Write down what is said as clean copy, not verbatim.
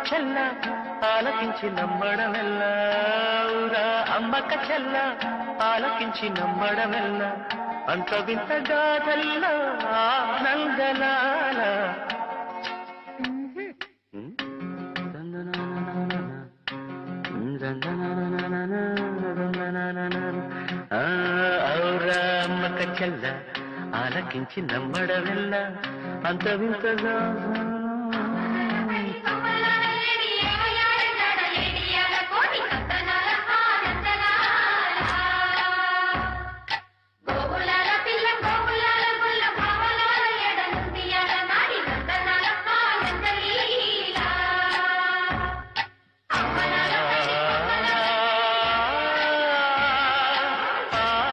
చెల్ల ఆలకించి నమ్మడమెల్లా ఊరా అమ్మక చెల్ల ఆలకించి నమ్మడమెల్లా అంత వింత గాథల్లా ఆనందలాల ఔరా అమ్మక చెల్ల ఆలకించి నమ్మడమెల్లా అంత వింతగా